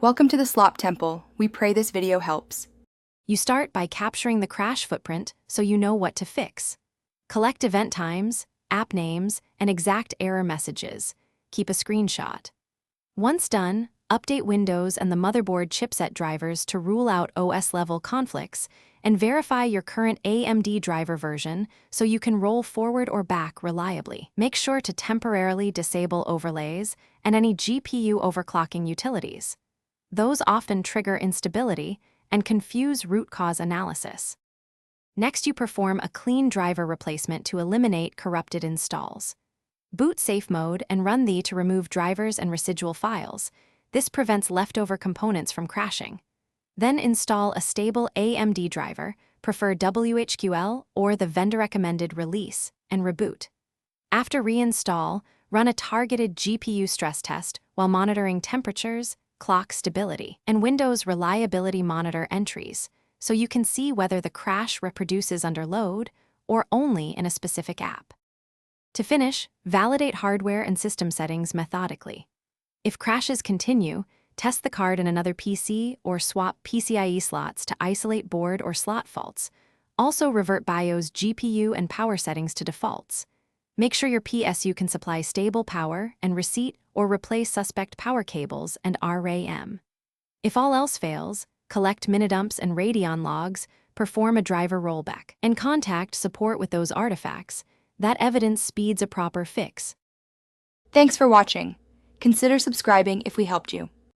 Welcome to the Slop Temple. We pray this video helps. You start by capturing the crash footprint so you know what to fix. Collect event times, app names, and exact error messages. Keep a screenshot. Once done, update Windows and the motherboard chipset drivers to rule out OS-level conflicts, and verify your current AMD driver version so you can roll forward or back reliably. Make sure to temporarily disable overlays and any GPU overclocking utilities. Those often trigger instability and confuse root cause analysis. Next, you perform a clean driver replacement to eliminate corrupted installs. Boot safe mode and run thee to remove drivers and residual files. This prevents leftover components from crashing. Then install a stable AMD driver, prefer WHQL or the vendor-recommended release, and reboot. After reinstall, run a targeted GPU stress test while monitoring temperatures, clock stability, and Windows Reliability Monitor entries, so you can see whether the crash reproduces under load or only in a specific app. To finish, validate hardware and system settings methodically. If crashes continue, test the card in another PC or swap PCIe slots to isolate board or slot faults. Also revert BIOS GPU and power settings to defaults. Make sure your PSU can supply stable power and receipt or replace suspect power cables and RAM. If all else fails, collect minidumps and Radeon logs, perform a driver rollback, and contact support with those artifacts. That evidence speeds a proper fix. Thanks for watching. Consider subscribing if we helped you.